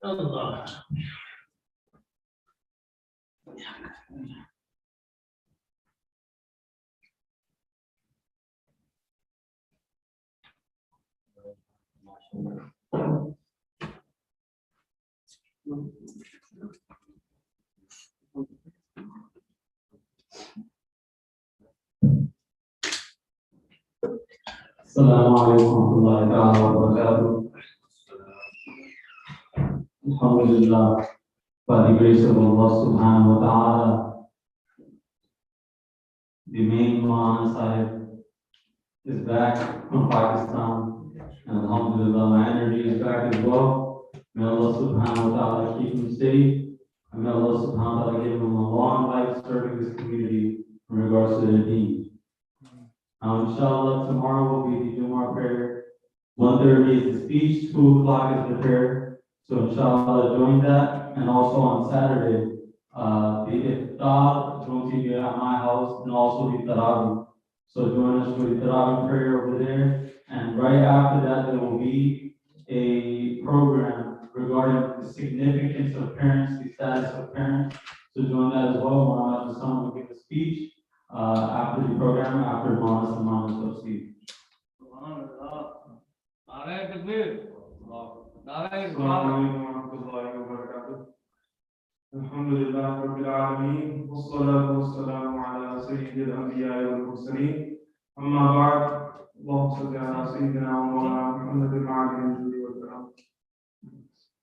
Allah. السلام عليكم ورحمة الله تعالى وبركاته. Alhamdulillah, by the grace of Allah subhanahu wa ta'ala, the main Maulana Sahib is back from Pakistan, and Alhamdulillah, my energy is back as well. May Allah subhanahu wa ta'ala keep him safe, and may Allah subhanahu wa ta'ala give him a long life serving this community in regards to their deen. Inshallah, tomorrow will be the Jumu'ah prayer. 1:30 is the speech, 2 o'clock is the prayer. So inshallah, join that. And also on Saturday, the iftar is going to be at my house, and also the tarawih. So join us for the tarawih prayer over there. And right after that, there will be a program regarding the significance of parents, the status of parents. So join that as well. Maulana Hassan will give a speech after the program, after Maulana Salman's Tafseer. Alhamdulillah Rabbil Alameen, wassalatu wassalamu ala sayyidil anbiya wal mursaleen. Amma ba'd, Allahumma salli ala sayyidina wa mawlana Muhammadin wa alihi wa sahbihi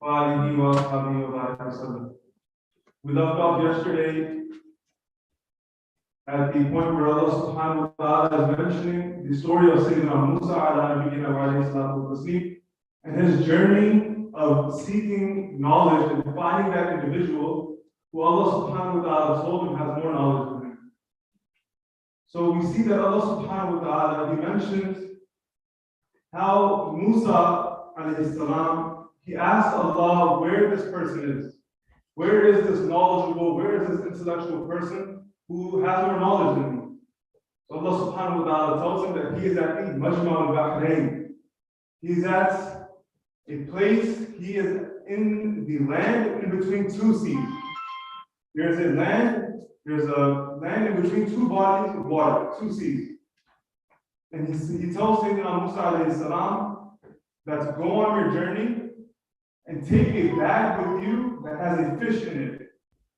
wa alihi wa ashabihi wa barik wa sallam. We left off yesterday at the point where Allah subhanahu wa ta'ala is mentioning the story of Sayyidina Musa alayhi salatu wasalam and his journey of seeking knowledge and finding that individual who Allah subhanahu wa ta'ala told him has more knowledge than him. So we see that Allah subhanahu wa ta'ala, he mentions how Musa alayhi salam, he asked Allah where this person is. Where is this knowledgeable, where is this intellectual person who has more knowledge than me? So Allah subhanahu wa ta'ala tells him that he is at the Majma al-Bahrain. He's at a place, he is in the land in between 2 seas. There's a land in between 2 bodies of water, 2 seas. And he tells Sayyidina Musa alayhi salam that to go on your journey and take a bag with you that has a fish in it.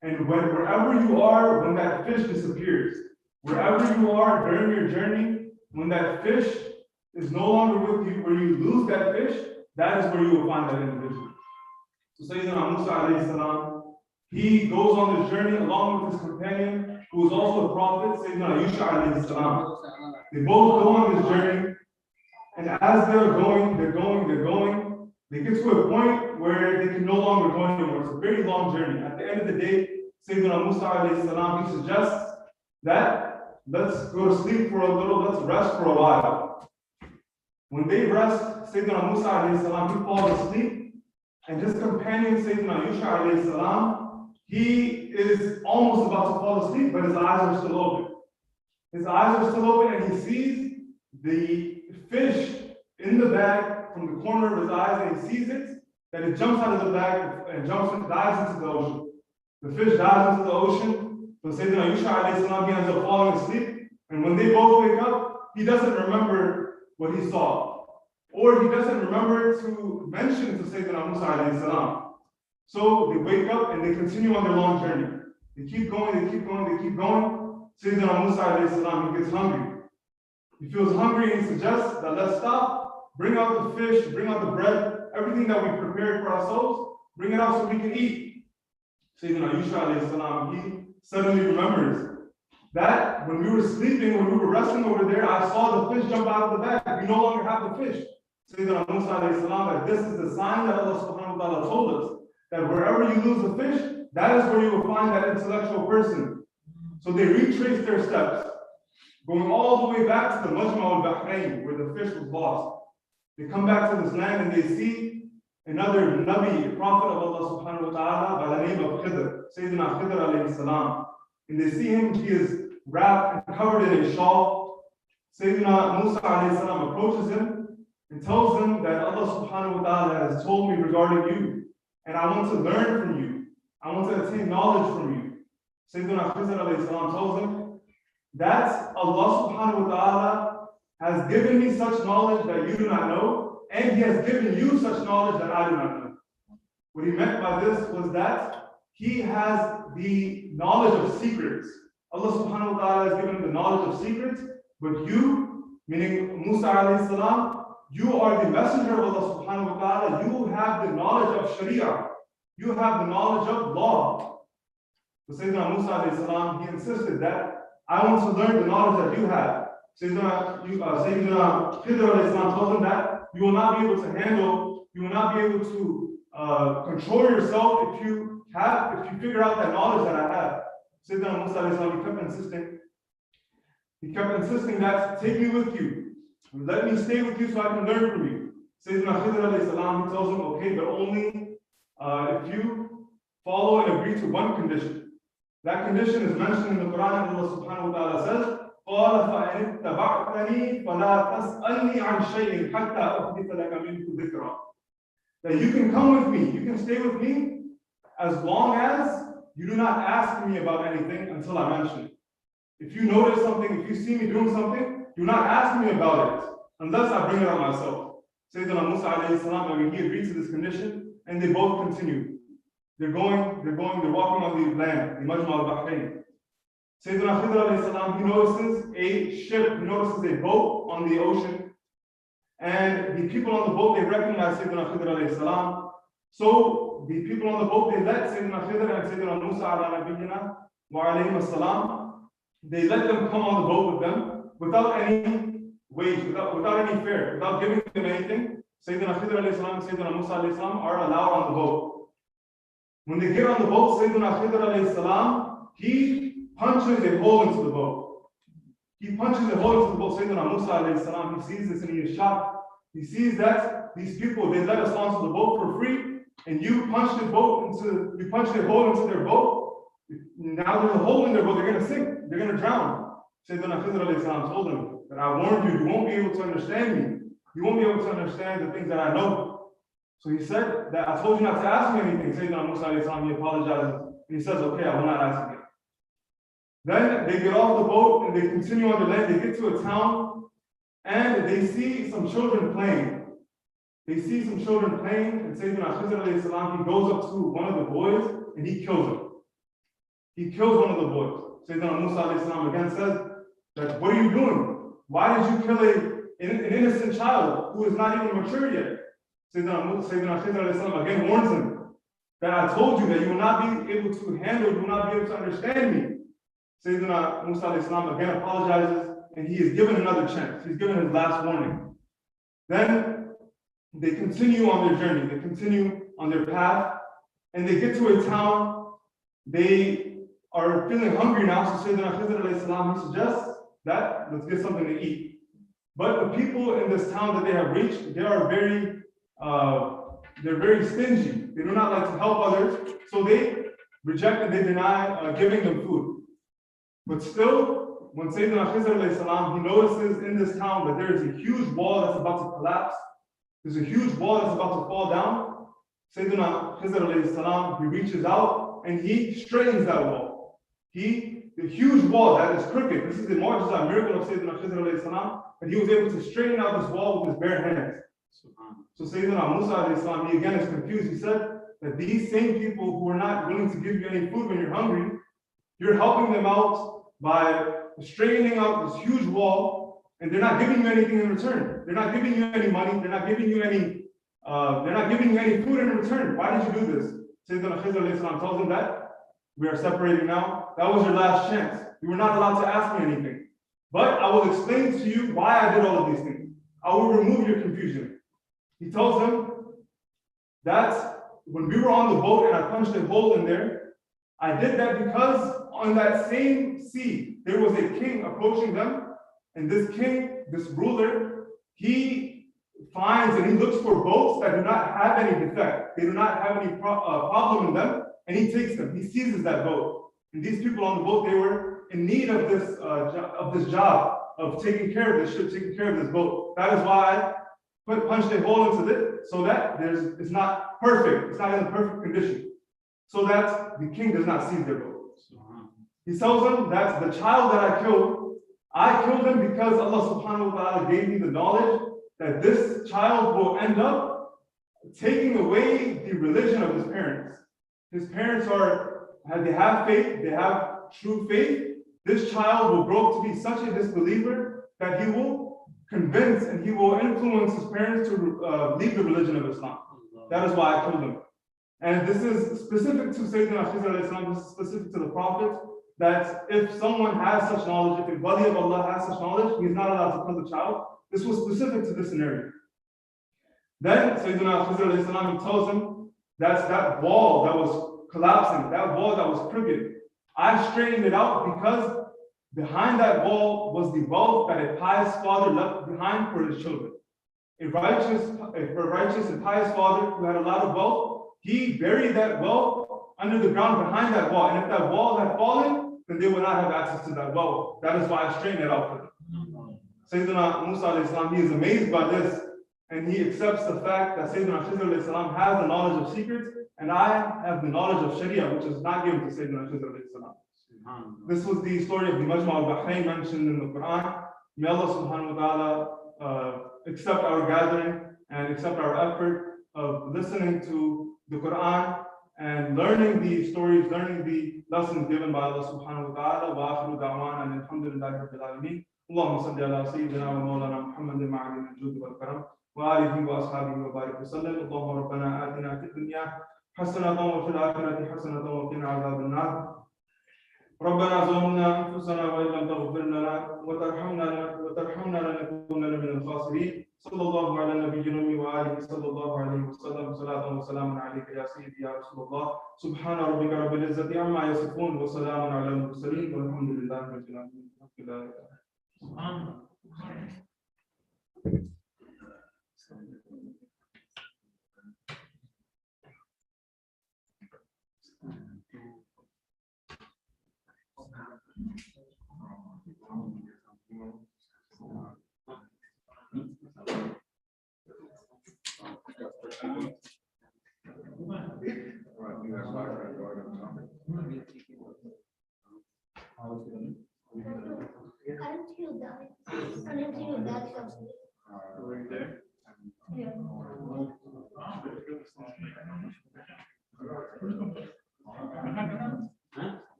And wherever you are, when that fish disappears, wherever you are during your journey, when that fish is no longer with you, where you lose that fish, that is where you will find that individual. So Sayyidina Musa alayhi salam, he goes on this journey along with his companion, who is also a prophet, Sayyidina Yusha alayhi salam. They both go on this journey, and as they're going, they get to a point where they can no longer go anymore. It's a very long journey. At the end of the day, Sayyidina Musa alayhi salam, he suggests that let's go to sleep for a little, let's rest for a while. When they rest, Sayyidina Musa alayhi salam, he falls asleep, and his companion Sayyidina Yusha alayhi salam, he is almost about to fall asleep, but his eyes are still open. His eyes are still open, and he sees the fish in the bag from the corner of his eyes, and he sees it, that it jumps out of the bag and dives into the ocean. The fish dives into the ocean, so Sayyidina Yusha alayhi salam, he ends up falling asleep, and when they both wake up, he doesn't remember what he saw, or he doesn't remember to mention to Sayyidina Musa alayhi salam. So they wake up and they continue on their long journey. They keep going. Sayyidina Musa alayhi salam, he gets hungry. He feels hungry and he suggests that let's stop, bring out the fish, bring out the bread, everything that we prepared for ourselves, bring it out so we can eat. Sayyidina Yusha alayhi salam, he suddenly remembers that when we were sleeping, when we were resting over there, I saw the fish jump out of the bag. We no longer have the fish. Sayyidina Musa alayhi salam, that this is the sign that Allah subhanahu wa ta'ala told us, that wherever you lose a fish, that is where you will find that intellectual person. So they retraced their steps, going all the way back to the Majma al-Bahrain, where the fish was lost. They come back to this land and they see another Nabi, a prophet of Allah subhanahu wa ta'ala, by the name of Khidr, Sayyidina Khidr alayhi salam. And they see him, he is wrapped and covered in a shawl. Sayyidina Musa alayhi salam approaches him and tells him that Allah subhanahu wa ta'ala has told me regarding you, and I want to learn from you. I want to attain knowledge from you. Sayyidina Khidr alayhi salam tells him that Allah subhanahu wa ta'ala has given me such knowledge that you do not know, and he has given you such knowledge that I do not know. What he meant by this was that he has the knowledge of secrets. Allah subhanahu wa ta'ala has given him the knowledge of secrets, but you, meaning Musa alayhi salam, you are the messenger of Allah subhanahu wa ta'ala. You have the knowledge of Sharia. You have the knowledge of law. But Sayyidina Musa alayhi salam, he insisted that I want to learn the knowledge that you have. Sayyidina Khidr alayhi salam told him that you will not be able to handle, you will not be able to control yourself if you figure out that knowledge that I have. Sayyidina Musa alayhi salam, he kept insisting that take me with you. Let me stay with you so I can learn from you. Sayyidina Khidr alayhi salam, he tells him, okay, but only if you follow and agree to one condition. That condition is mentioned in the Quran, and Allah subhanahu wa ta'ala says, قَالَ فَإِنِ اتَّبَعْتَنِي فَلَا تَسْأَلْنِي عَنْ شَيْءٍ حَتَّى أُحْدِثَ لَكَ مِنْهُ ذِكْرًا. That you can come with me, you can stay with me, as long as you do not ask me about anything until I mention it. If you notice something, if you see me doing something, do not ask me about it, unless I bring it on myself. Sayyidina Musa alayhi salam, he agreed to this condition, and they both continued. They're walking on the land, the Majma al-Bahrain. Sayyidina Khidr alayhi salam, he notices a ship, he notices a boat on the ocean. And the people on the boat, they recognize Sayyidina Khidr alayhi salam. So the people on the boat, they let Sayyidina Khidr and Sayyidina Musa ala nabiyyina wa alayhim as-salam, they let them come on the boat with them without any wage, without any fare, without giving them anything. Sayyidina Khidr alayhi salam and Sayyidina Musa alayhi salam are allowed on the boat. When they get on the boat, Sayyidina Khidr alayhi salam, he punches a hole into the boat. He punches a hole into the boat. Sayyidina Musa alayhi salam, he sees this and he is shocked. He sees that these people, they let us onto the boat for free, and you punched a hole into their boat. Now there's a hole in their boat, they're gonna sink, they're gonna drown. Sayyidina Khidr alayhi salam told him that I warned you, you won't be able to understand me. You won't be able to understand the things that I know. So he said that I told you not to ask me anything. Sayyidina Musa alayhi salam, he apologizes. And he says, okay, I will not ask again. Then they get off the boat and they continue on the land. They get to a town and they see some children playing. And Sayyidina Khidr alayhi salam, he goes up to one of the boys and he kills him. He kills one of the boys. Sayyidina Musa alayhi salam again says that, what are you doing? Why did you kill an innocent child who is not even mature yet? Sayyidina Khidr alayhi salam again warns him that I told you that you will not be able to handle, you will not be able to understand me. Sayyidina Musa alayhi salam again apologizes and he is given another chance. He's given his last warning. Then they continue on their journey, they continue on their path, and they get to a town. They are feeling hungry now, so Sayyidina Khidr alayhi salam, he suggests that let's get something to eat. But the people in this town that they have reached, they're very stingy. They do not like to help others, so they reject and they deny giving them food. But still, when Sayyidina Khidr alayhi salam, he notices in this town that there is a huge wall that's about to collapse. There's a huge wall that's about to fall down. Sayyidina Khidr alayhi salam, he reaches out and he straightens that wall. The huge wall that is crooked. This is the mu'jiza, miracle of Sayyidina Khidr alayhi salam, that he was able to straighten out this wall with his bare hands. So Sayyidina Musa alayhi salam, he again is confused. He said that these same people who are not willing to give you any food when you're hungry, you're helping them out by straightening out this huge wall, and they're not giving you anything in return. They're not giving you any money. They're not giving you any they're not giving you any food in return. Why did you do this? Sayyidina Khidr alayhi salam tells them that we are separating now. That was your last chance. You were not allowed to ask me anything. But I will explain to you why I did all of these things. I will remove your confusion. He tells them that when we were on the boat and I punched a hole in there, I did that because on that same sea, there was a king approaching them. And this king, this ruler, he finds and he looks for boats that do not have any defect. They do not have any problem in them. And he takes them. He seizes that boat. And these people on the boat, they were in need of this job of taking care of this ship, taking care of this boat. That is why I punched a hole into it so that it's not perfect. It's not in a perfect condition. So that the king does not seize their boat. He tells them that the child that I killed him because Allah subhanahu wa ta'ala gave me the knowledge that this child will end up taking away the religion of his parents. His parents they have faith, they have true faith. This child will grow up to be such a disbeliever that he will convince and he will influence his parents to leave the religion of Islam. That is why I killed him. And this is specific to Sayyidina Khidr alayhi salam, this is specific to the Prophet, that if someone has such knowledge, if a wali of Allah has such knowledge, he is not allowed to kill the child. This was specific to this scenario. Then Sayyidina Khidr alayhi salam, he tells him that wall that was collapsing, that wall that was crooked, I straightened it out because behind that wall was the wealth that a pious father left behind for his children. A righteous and pious father who had a lot of wealth, he buried that wealth under the ground behind that wall. And if that wall had fallen, then they would not have access to that wealth. That is why I straightened it out for them. Sayyidina Musa alayhi salam, he is amazed by this, and he accepts the fact that Sayyidina Khidr alayhi salam has the knowledge of secrets, and I have the knowledge of Sharia, which is not given to Sayyidina Khidr alayhi salam. This was the story of the Majma al-Bahrain mentioned in the Quran. May Allah subhanahu wa ta'ala accept our gathering and accept our effort of listening to the Quran and learning the stories, learning the lessons given by Allah subhanahu wa ta'ala. Wa akhiru da'wana and alhamdulillahi rabbil alameen. Allahumma salli ala sayyidina wa mawlana Muhammadin ma'adin al-jud wal karam wa alihi wa ashabihi wa barik wa sallam. Allahumma rabbana atina fid dunya hasanatan wa fil akhirati hasanatan wa qina adhaban nar. ربنا ظلمنا انفسنا وان لم تغفر لنا وترحمنا لنكونن من الخاسرين. صلى الله على النبي الامي واله صلى الله عليه وسلم. صلاه وسلام عليك يا سيدي يا رسول الله. سبحان ربك رب العزه عما يصفون وسلام على المرسلين والحمد لله رب العالمين.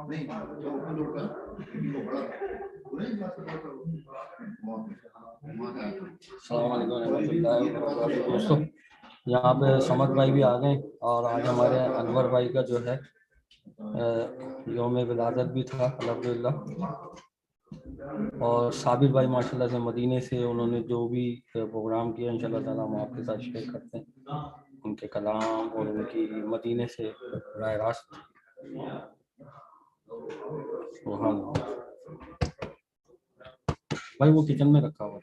السلام علیکم ورحمۃ اللہ وبرکاتہ دوستوں، یہاں پہ سمد بھائی بھی آ گئے اور آج ہمارے انور بھائی کا جو ہے یوم ولادت بھی تھا الحمدللہ، اور صابر بھائی ماشاءاللہ سے مدینے سے انہوں نے جو بھی پروگرام کیا انشاءاللہ تعالیٰ ہم آپ کے ساتھ شیئر کرتے ہیں ان کے کلام اور ان کی مدینے سے براہ راست بھائی وہ کچن میں رکھا ہوا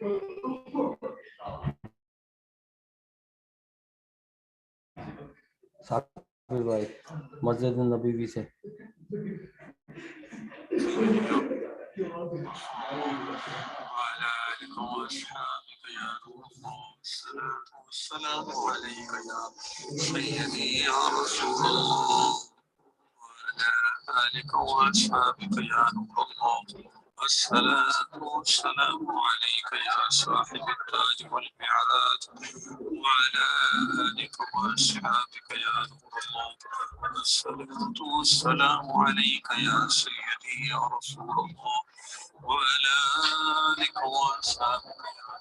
صابر بھائی مسجد نبوی سے وعلى آلك وأصحابك يا نور الله، الصلاة والسلام عليك يا سيدي يا رسول الله، وعلى آلك وأصحابك يا نور الله، الصلاة والسلام عليك يا صاحب التاج والمعراج، وعلى آلك وأصحابك يا نور الله، الصلاة والسلام عليك يا سيدي يا رسول الله، وعلى آلك وأصحابك يا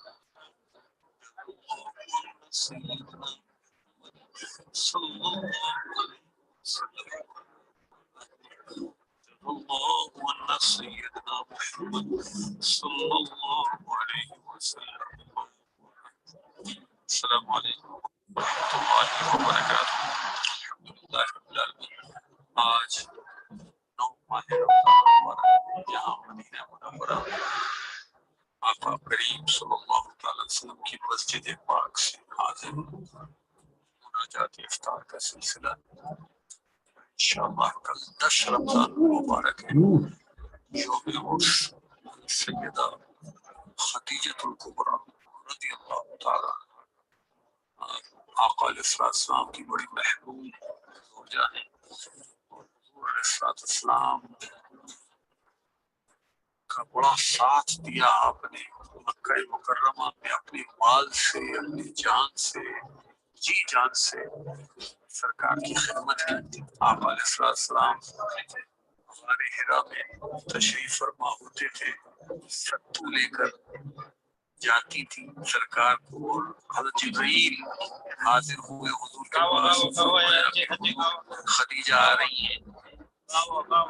سيدنا صلى الله عليه وسلم. الله أن سيدنا محمد صلى الله عليه وسلم. السلام عليكم ورحمة الله وبركاته. الحمد لله رب العالمين. آج 9 ماہ رمضان یہاں مدینہ منورہ آقا کریم صلی اللہ تعالی وسلم کی مسجد پاک سے حاضر مناجات افطار کا سلسلہ انشاءاللہ کل 10 رمضان مبارک ہے، یوم عرس سیدہ خدیجۃ الکبریٰ رضی اللہ تعالی آقا علیہ السلام کی بڑی محبوب زوجہ ہیں، اور حضور علیہ السلام کا بڑا ساتھ دیا آپ نے مکہ مکرمہ میں اپنے مال سے، اپنی جان سے، جی جان سے سرکار کی خدمت کی۔ آپ علیہ السلام غار حرا میں تشریف فرما ہوتے تھے، ستو لے کر جاتی تھی سرکار کو، اور حضرت جبرائیل حاضر ہوئے حضور کے پاس، فرمایا کہ خدیجہ آ رہی ہیں،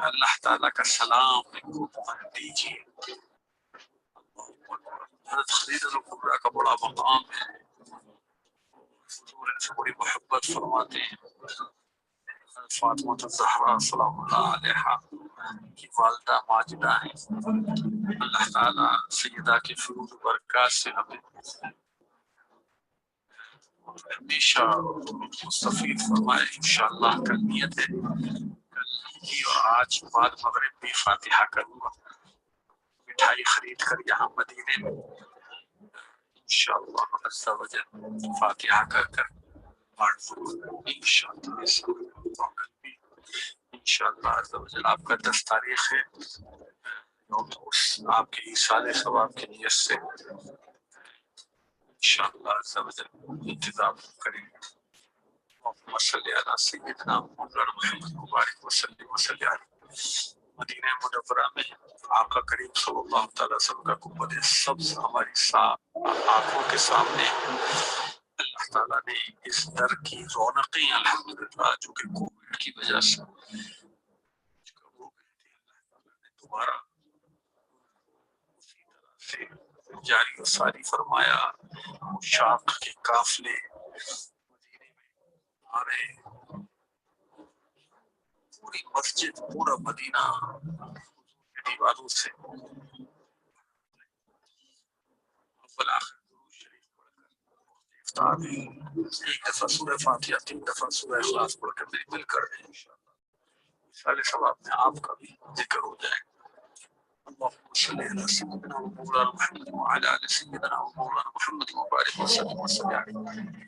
اللہ تعالیٰ کا سلام ان کو پہنچ دیجیے۔ حضرت خدیجہ الکبریٰ کا بڑا مقام ہے، حضور ان سے بڑی محبت فرماتے ہیں۔ حضرت فاطمہ الزہرا سلام اللہ علیہا کی والدہ ماجدہ ہیں، اللہ تعالیٰ سیدہ کے فروغ و برکات سے ہمیں ہمیشہ مستفید فرمائے انشاءاللہ۔ کل نیت ہے کل کی اور آج بعد مغرب بھی فاتحہ کروں گا، مٹھائی خرید کر یہاں مدینے میں انشاءاللہ عز و جل فاتحہ کر کر بانٹ دوں گا انشاءاللہ۔ کل بھی انشاءاللہ عز و جل آپ کا 10 تاریخ ہے، آپ کے ایصال ثواب کی نیت سے انشاءاللہ عز و جل انتظام کریں گے۔ اللہم صلی علی سیدنا مولانا محمد مبارک وسلم وسلم علیہ۔ مدینہ منورہ میں آقا کریم صلی اللہ تعالی وسلم کا گنبد سبز ہماری آنکھوں کے سامنے، اللہ تعالیٰ نے اس در کی رونقیں الحمدللہ جو کہ کووڈ کی وجہ سے ہو گئی تھی، اللہ تعالیٰ نے دوبارہ اسی طرح سے جاری و ساری فرمایا۔ شاق کے قافلے مدینے میں آ رہے، پوری مسجد پورا مدینہ دیواروں سے اول آخر درود شریف پڑھ کر افطار میں ایک دفعہ سورہ فاتحہ، 3 دفعہ سورہ اخلاص پڑھ کر میری مل کر دیں انشاءاللہ۔ سارے ثواب میں آپ کا بھی ذکر ہو جائے گا۔ اللهم صل على سيدنا ومولانا محمد وعلى آل سيدنا ومولانا محمد وبارك وسلم عليه۔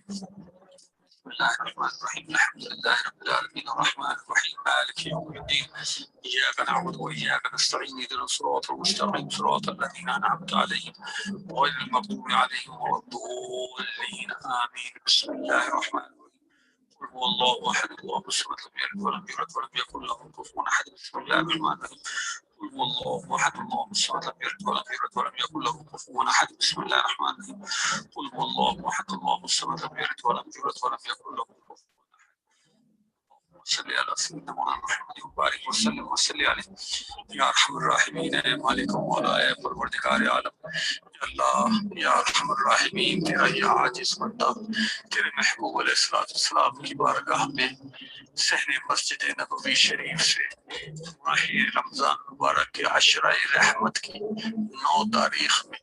بسم الله الرحمن الرحيم، الحمد لله رب العالمين الرحمن الرحيم مالك يوم الدين، إياك نعبد وإياك نستعين اهدنا الصراط المستقيم صراط الذين أنعمت عليهم غير المغضوب عليهم ولا الضالين آمين۔ بسم الله الرحمن الرحيم، قل هو الله احد الله الصمد لم يلد ولم يولد ولم يكن له كفوا احد. بسم الله الرحمن الرحيم. قل هو الله احد الله الصمد لم يلد ولم يولد ولم يكن له كفوا احد. بسم الله الرحمن الرحيم. قل هو الله احد الله الصمد لم يلد ولم يولد ولم يكن له كفوا احد. صلی علی سیدنا مولانا محمد وبارک وسلم وصلی علیہ یا ارحم الراحمین. اے مالک و مولا، اے پروردگار عالم، یا اللہ یا ارحم الراحمین، تیرا یہ عاجز بندہ تیرے محبوب علیہ السلام کی بارگاہ میں صحن مسجد نبوی شریف سے ماہ رمضان مبارک کے عشرہ رحمت کی 9 تاریخ میں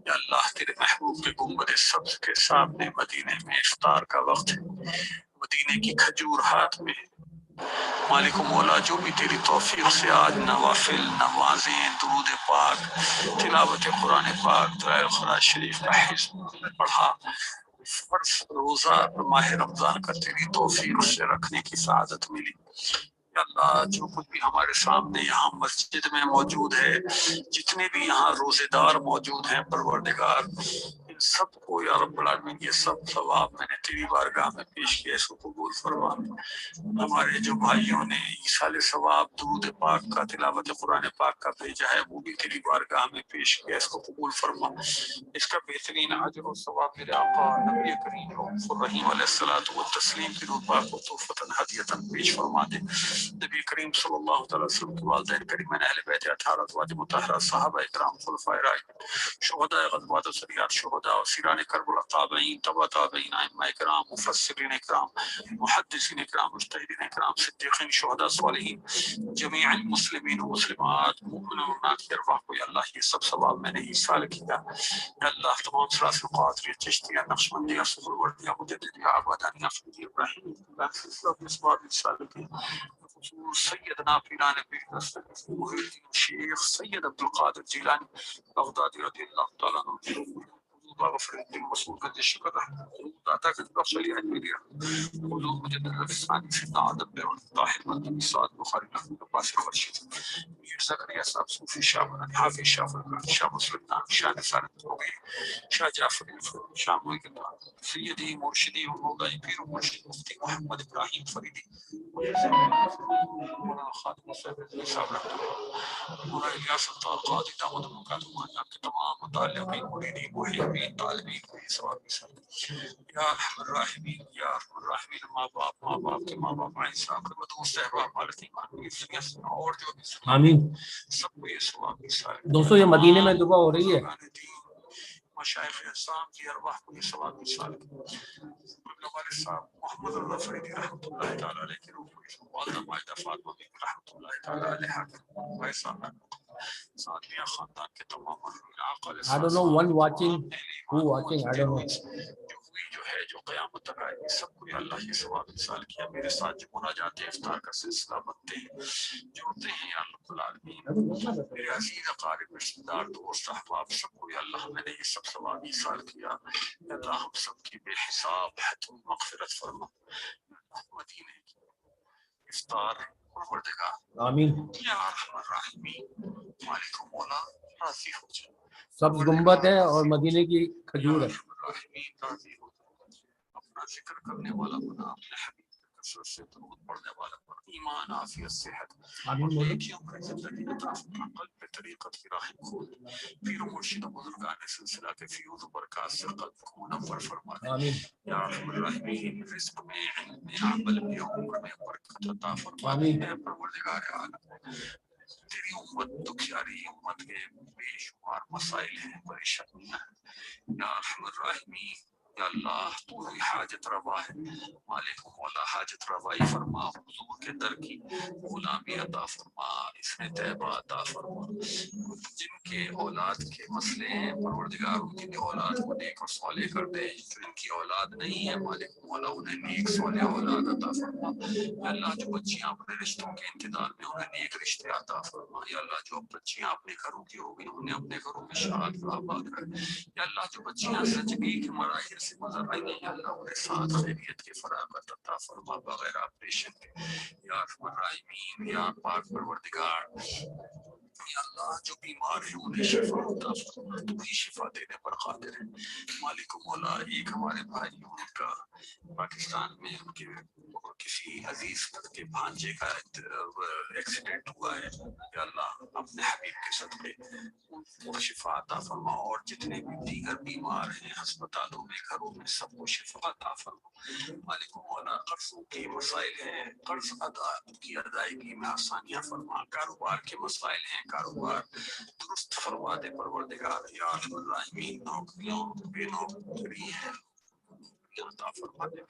یا اللہ تیرے محبوب کے گنبد سبز کے سامنے مدینے میں افطار کا وقت ہے، مدینے کی کھجور ہاتھ میں مالک و مولا، جو بھی تیری توفیق سے آج نوافل، نمازیں، درود پاک، تلاوت قرآن پاک، دعائے خراج شریف کا حزب پڑھا، فرض روزہ ماہ رمضان کا تیری توفیق سے رکھنے کی سعادت ملی. یا اللہ جو کچھ بھی ہمارے سامنے یہاں مسجد میں موجود ہے، جتنے بھی یہاں روزے دار موجود ہیں پروردگار، ان سب کو یا رب العالمین یہ سب ثواب میں نے تیری بارگاہ میں پیش کیا، اس کو قبول فرما. ہمارے جو بھائیوں نے ایصال ثواب درود پاک کا، تلاوت قرآن پاک کا بھیجا ہے، وہ بھی تیری بارگاہ میں پیش کیا، اس کو قبول فرما. اس کا بہترین اجر و ثواب میرے آقا نبی کریم رؤوف الرحیم علیہ الصلوۃ والتسلیم درود پاک کو تحفۃ ہدیۃ پیش فرما دے. نبی کریم صلی اللہ تعالی وسلم کے والدین کریمین، اہل بیت اطہار، ازواج مطہرات، صحابہ کرام، خلفائے راشدین، شہداء غزوات و سریات، شہداء و سیران کربلا، تابعین، تبع تابعین، ائمہ کرام، مفسرین کرام، محدثین کرام، مجتہدین کرام، صدیقین، شہداء، صالحین، جمیع المسلمین و مسلمات، مومنین و مومنات کی ارواح کو یا اللہ یہ سب ثواب میں نے ایصال کیا. یا اللہ تمام سلاسل قادریہ، چشتیہ، نقشبندیہ، سہروردیہ، مجددیہ، آبادانیہ، فقیہ ابراہیم، سلسلہ اسباب ایصال کیا. سیدنا پیران پیر محی الدین شیخ سید عبد القادر جیلانی بغدادی رضی اللہ تعالیٰ عنہ، غفر الدین مسعود کا شکر داتا کا بخش علی اجمیری حضور مجدد الفسانی سیدنا آدم بن طاہر مدنی سعد بخاری رحمۃ اللہ عباس خورشید میر زکریا صاحب صوفی شاہ مرانی حافظ شاہ فرقان شاہ مسلطان شاہ نثار توقی شاہ جعفر شاہ محی الدین سیدی مرشدی و مولائی پیر و مرشد مفتی محمد ابراہیم فریدی مولانا خاتم صاحب صاحب رحمۃ اللہ، مولانا الیاس الطاہر قاضی دامت مکاتب آپ کے تمام متعلقین مریدین محبین طالبین کو یہ ثواب یا ارحم الراحمین یا ارحم الراحمین. ماں باپ کے ماں باپ آئیں صاحب کے دوست احباب مالک ایمان اور جو بھی آمین. سب کو یہ ثواب دوستوں یہ مدینے میں دعا ہو رہی ہے. مشائخ اسلام کی ارواح کو یہ ثواب ایصال کیا. والد صاحب محمد اللہ فریدی رحمۃ اللہ تعالیٰ علیہ کی روح کو، والدہ ماجدہ فاطمہ بی رحمۃ اللہ تعالیٰ علیہ کے بھائی صاحب ساتھیہ خاندان کے تمام مرحومین آقا علیہ I don't know one watching, who watching, I don't know. جو ہے جو قیامت تک آئے گی، سب کو اللہ یہ ثواب ایصال کیا. میرے ساتھ جو مناجات افطار کا سلسلہ بنتے ہیں، جڑتے ہیں یا رب العالمین، میرے عزیز اقارب رشتہ دار دوست احباب، سب کو اللہ میں نے یہ سب ثواب ایصال کیا. یا اللہ ہم سب کی بے حساب حتم مغفرت فرما. مدینے کی افطار پروردگار آمین. یا ارحم الراحمین، مالک و مولا راضی ہو جائے. سبز گنبد ہے اور مدینے کی کھجور ہے. اپنا ذکر کرنے والا بنا، اپنے حبیب پر کثرت سے درود پڑھنے والا بنا، ایمان، عافیت، صحت اور نیکیوں کی زندگی عطا فرما. قلب پہ طریقت کی راہیں کھول، پیر و مرشد و بزرگان سلسلہ کے فیوز و برکات سے قلب کو منور فرما دے. یا ارحم الراحمین، رزق میں، علم میں، عمل میں، عمر میں برکت عطا فرما دے. اے پروردگار عالم، تیری امت دکھیاری امت کے بے شمار مسائل ہیں، پریشانیاں ہیں. یا ارحم الراحمین، یا اللہ تو ہی حاجت روا ہے. مالک و مولا حاجت روائی فرما، حضور کے در کی غلامی عطا فرما، اسم طیبہ عطا فرما. جن کے اولاد کے مسئلے ہیں پروردگار ان کی اولاد کو نیک اور صالح کر دے. جن کی اولاد نہیں ہے مالک و مولا انہیں نیک صالح اولاد عطا فرما. یا اللہ جو بچیاں اپنے رشتوں کے انتظار میں انہیں نیک رشتے عطا فرما. یا اللہ جو بچیاں اپنے گھروں کی ہو گئی انہیں اپنے گھروں میں شاد و آباد کر. یا اللہ جو بچیاں زچگی کے مراحل سے گزر رہی ہیں، یا اللہ انہیں ساتھ خیریت کی فراغت عطا فرما بغیر آپریشن کے. یا ارحم الراحمین، یا پاک پروردگار یا اللہ جو بیمار ہیں انہیں شفا عطا فرما، تو ہی شفا دینے پر قادر ہے مالک و مولا۔ ایک ہمارے بھائیوں کا پاکستان میں ان کے کسی عزیز کے بھانجے کا ایکسیڈنٹ ہوا ہے، یا اللہ اپنے حبیب کے صدقے ان کو شفا عطا فرما، اور جتنے بھی دیگر بیمار ہیں ہسپتالوں میں گھروں میں سب کو شفا عطا فرما مالک و مولا۔ قرضوں کے مسائل ہیں، قرض ادا کی ادائیگی میں آسانیاں فرما، کاروبار کے مسائل ہیں کاروبار درست فرما دے پروردگار یا ارحم الراحمین۔ نوکریوں بے نوکری ہے عطا فرما دے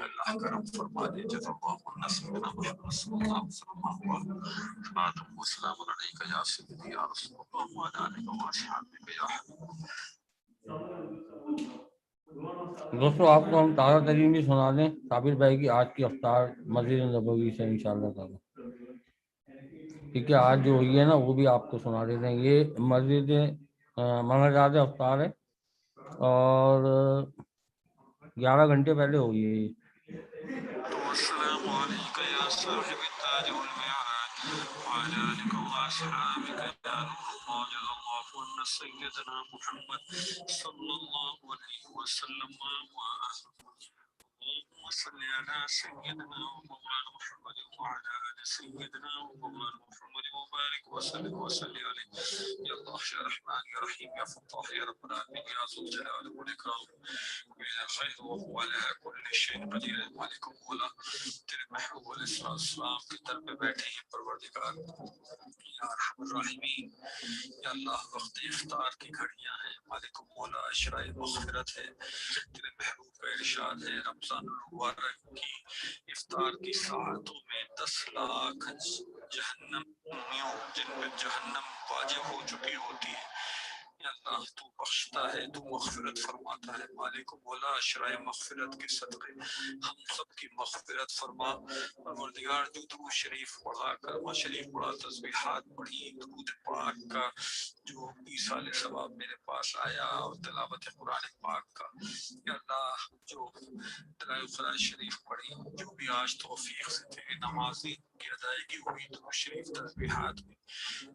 اللہ، کرم فرما دے جزا اللہ عنا سیدنا محمد صلی اللہ علیہ وسلم خاتم والسلام علیک یا سیدی یا رسول اللہ وعلی آلہ و اصحابہ یا حبیب۔ دوستوں آپ کو ہم تازہ ترین بھی سنا دیں صابر بھائی کی آج کی افطار مسجد نبوی سے انشاءاللہ تعالی، کیونکہ آج جو ہوئی ہے نا وہ بھی آپ کو سنا دیتے ہیں۔ یہ مسجد مناجات افطار ہے اور 11 گھنٹے پہلے ہوئی ہے یہ۔ السلام علیکم یا صاحب التاج والمعراج وعلى آلك وأصحابك يا نور الله جل الله عنا سيدنا محمد صلى الله عليه وسلم اللهم صل على سيدنا ومولانا محمد وعلى آل سيدنا ومولانا محمد وبارك وسلم عليه يا الله يا رحمن يا رحيم يا فتاح يا رب العالمين يا ذو الجلال والإكرام بيد الخير وهو على كل شيء قدير مالك مولا۔ تیرے محبوب علیہ السلام کی در پہ بیٹھے ہیں پروردگار یا ارحم الراحمین، یا اللہ وقت افطار کی گھڑیاں ہیں مالک مولا، اشرائے مغفرت ہے، تیرے محبوب کا ارشاد ہے رمضان المبارک کی افطار کی ساعتوں میں 10 لاکھ جہنمیوں جن پہ جہنم واجب ہو چکی ہوتی ہے، یا اللہ تو بخشتا ہے، تو مغفرت فرماتا ہے مالک مولا، اشرائے مغفرت کے صدقے ہم سب کی مغفرت فرما پروردگار۔ جو درود شریف پڑھا، کلمہ شریف پڑھا، تسبیحات پڑھی، درود پاک کا جو 20 سال ثواب میرے پاس آیا، اور تلاوت قرآن پاک کا، یا اللہ جو دلائل قرآن شریف پڑھی، جو بھی آج توفیق سے تیری نمازی کی ادائیگی ہوئی، درود شریف تسبیحات میں،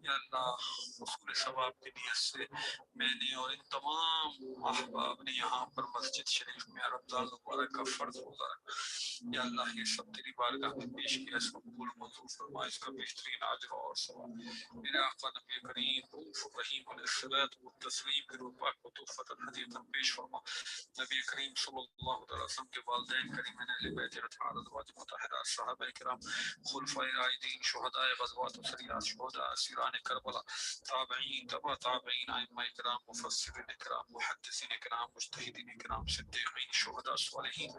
یا اللہ حصول ثواب کی نیت سے میں نے اور ان تمام احباب نے یہاں پر مسجد شریف میں رمضان مبارک کا فرض روزہ رکھا، یا اللہ یہ سب تیری بارگاہ میں پیش کیا، اس کو قبول منظور فرما، اس کا بہترین اجر اور ثواب میرے آقا نبی کریم رؤوف الرحیم علیہ الصلوۃ والتسلیم کی روح پاک کو تحفۃ ہدیۃ پیش فرما۔ نبی کریم صلی اللہ علیہ وسلم کے والدین کریمین اہل بیت اطہار ازواج مطہرات صحابہ کرام خلفائے راشدین شہداء غزوات و سریات شہداء اسیران کربلا تابعین تبع تابعین ائمہ کرام مفسرین کرام محدثین کرام مجتہدین کرام صدیقین شہداء صالحین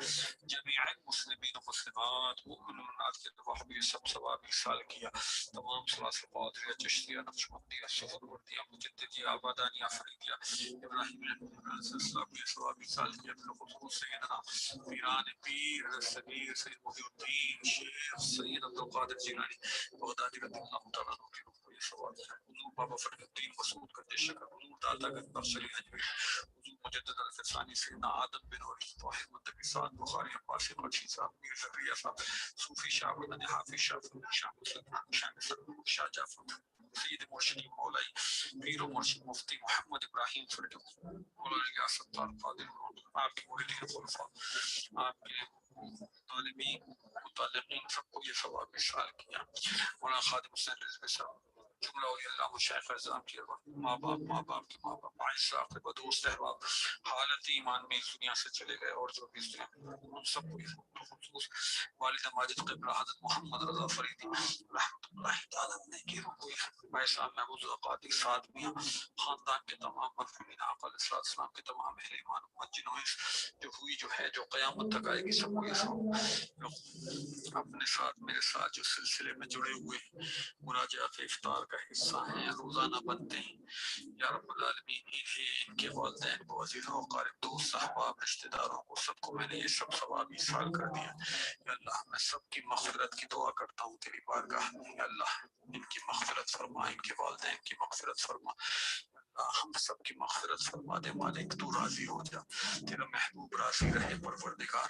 جمیع مسلمین و مسلمات مؤمنین والمؤمنات کے وحبی سب ثواب سال کیا، تمام سلاسل قادریہ چشتیہ نقشبندیہ سہروردیہ مجددیہ آبادانیہ فریدیہ ابراہیمیہ اسلامیہ ثواب سال کیا، بالخصوص سیدنا پیران پیر صغیر سید محی الدین شیخ سید عبدالقادر جیلانی بغدادی رضی اللہ تعالیٰ عنہ کی روح کو یہ ثواب ہے۔ حضور بابا فرید الدین مسعود کا شکر، حضور داتا گنج بخش علی حجوی، حضور مجدد الفسانی سیدنا آدم بن اوری طاہر منتقی سعد بخاری عباسی قدشی صاحب میر زکریا صاحب صوفی شاہ مدنی حافظ شاہ فروغ شاہ مسلمان شاہ سرور شاہ جعفر سید مرشدی مولائی پیر و مرشد مفتی محمد ابراہیم فرید مولانا الیاس ستار قادر، آپ کے مریدین خلفاء، آپ کے طالبین متعلقین سب کو یہ ثواب اشار کیا۔ مولانا خادم حسین رضوی صاحب جملہ اولیاء اللہ مشائخ اعظام کی ماں باپ کے ماں باپ عائشہ صاحب دوست احباب حالت ایمان میں اس دنیا سے چلے گئے، اور جو بھی اس دنیا میں ان سب کو خصوص والدہ ماجد قبلہ حضرت محمد رضا فریدی رحمۃ اللہ تعالیٰ نے کی روح بھائی صاحب محبوب القادی ساتھ میاں خاندان کے تمام مرحومین آقا علیہ السلام کے تمام اہل ایمان جنہوں جو ہوئی جو ہے جو قیامت تک آئے گی سب کو یہ سب اپنے ساتھ میرے ساتھ جو سلسلے میں جڑے ہوئے مناجات افطار کا حصہ ہیں، روزانہ بنتے ہیں، یا رب العالمین انہیں ان کے والدین کو عزیز و قارب دوست احباب رشتہ داروں کو سب کو میں نے یہ سب ثواب ایصال کر دیا۔ یا اللہ میں سب کی مغفرت کی دعا کرتا ہوں تیری بارگاہ میں، یا اللہ ان کی مغفرت فرما، ان کے والدین کی مغفرت فرما، ہم سب کی مغفرت فرما دے مالک، تو راضی ہو جا، تیرا محبوب راضی رہے پروردگار،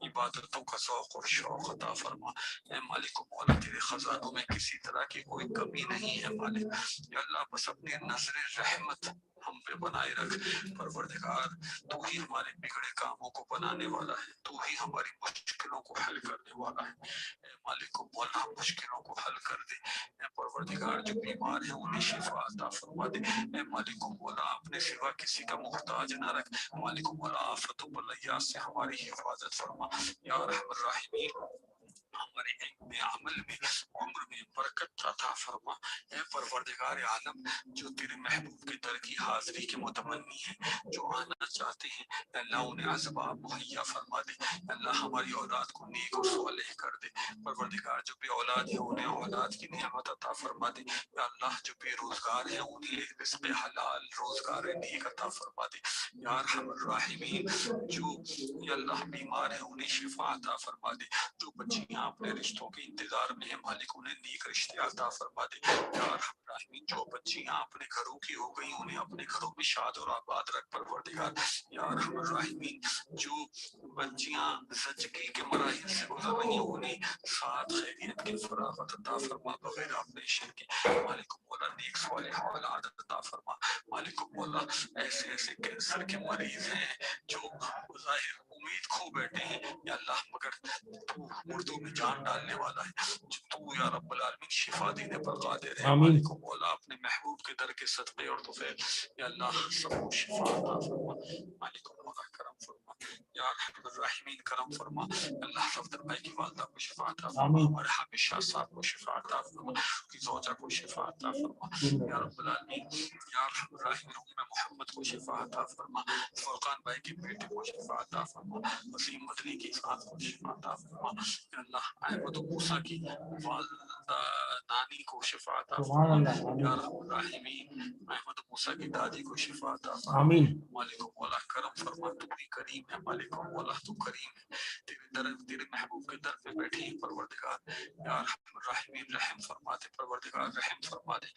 عبادتوں کا ذوق اور شوق عطا فرما اے مالک و مولا، تیرے خزانوں میں کسی طرح کی کوئی کمی نہیں ہے مالک، یا اللہ بس اپنی نظر رحمت ہم پہ بنائے رکھ پروردگار، تو ہی ہمارے بگڑے کاموں کو بنانے والا ہے، تو ہی ہماری مشکلوں کو حل کرنے والا ہے اے مالک و مولا، مشکلوں کو حل کر دے اے پروردگار، جو بیمار ہیں انہیں شفا عطا فرما دے اے مالک و مولا، اپنے سوا کسی کا محتاج نہ رکھ مالک و مولا، آفتوں بلیات سے ہماری حفاظت فرما یا ارحم الراحمین، ہمارے علم میں، عمل میں، عمر میں برکت عطا فرما اے پروردگار عالم، جو تیرے محبوب کے در کی حاضری کے متمنی ہیں، جو آنا چاہتے ہیں اے اللہ انہیں اسباب مہیا فرما دے اے اللہ، ہماری اولاد کو نیک اور صالح کر دے پروردگار، جو بے اولاد ہیں انہیں اولاد کی نعمت عطا فرما دے یا اللہ، جو بے روزگار ہیں انہیں رزق حلال روزگار نیک عطا فرما دے یا ارحم الراحمین، جو یا اللہ بیمار ہیں انہیں شفا عطا فرما دے، جو بچیاں اپنے رشتوں کے انتظار میں ہیں مالک انہیں نیک رشتے عطا فرما دے یا ارحم الراحمین، جو بچیاں اپنے گھروں کی ہو گئی انہیں اپنے گھروں میں شاد اور آباد رکھ پروردگار یا ارحم الراحمین، جو بچیاں زچگی کے مراحل سے گزر رہی ہیں انہیں ساتھ خیریت کی فراغت عطا فرما بغیر آپریشن کے مالک مولا، نیک صالح اولاد عطا فرما مالک مولا، ایسے ایسے کینسر کے مریض ہیں جو ظاہر امید کھو بیٹھے ہیں یا اللہ، مگر تو مردوں میں جان ڈالنے والا ہے، جو تو یا رب العالمین شفا دینے پر قادر ہے مالک مولا، اپنے محبوب کے در کے صدقے اور طفیل یا اللہ سب کو شفا عطا فرما مالک مولا، کرم فرما یا ارحم الراحمین، کرم فرما اللہ، صفدر بھائی کی والدہ کو شفا عطا فرما، ہمارے حافظ شاہ صاحب کو شفا عطا فرما، اس کی زوجہ کو شفا عطا فرما یا رب العالمین یا ارحم الراحمین، ام محمد کو شفا عطا فرما، فرقان بھائی کے بیٹے کو شفا عطا فرما، وسیم مدنی کی ذات کو شفا عطا فرما یا اللہ، احمد موسیٰ کی والدہ نانی کو شفا عطا فرما یا رحم الراحمین، احمد موسیٰ کی دادی کو شفا عطا فرما مالک مولا، کرم فرما، تو بھی کریم ہے مالک مولا، تو کریم ہے، تیرے در تیرے محبوب کے در پہ بیٹھے ہیں پروردگار یا رحم الراحمین، رحم فرما دے پروردگار، رحم فرما دے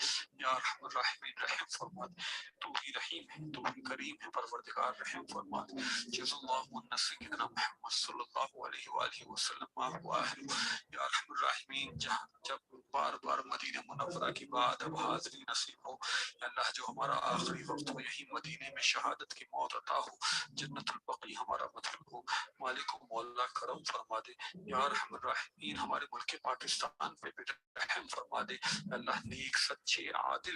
یا رحم الراحمین، رحم فرما دے، تو ہی رحیم ہے، تو ہی کریم ہے پروردگار، رحم فرما دے جزا اللہ عنا سیدنا محمد صلی اللہ علیہ وآلہ وسلم یا رحم الراحمین، جہاں جب بار بار مدینہ منورہ کی بات اب حاضری نصیب ہو یا اللہ، جو ہمارا آخری وقت ہو یہی مدینے میں شہادت کی موت عطا ہو، جنت البقیع ہمارا مطلب ہو مالک و مولا، کرم فرما دے یا رحم الراحمین، ہمارے ملک پاکستان پہ بھی رحم فرما دے اللہ، نیک سچے عادل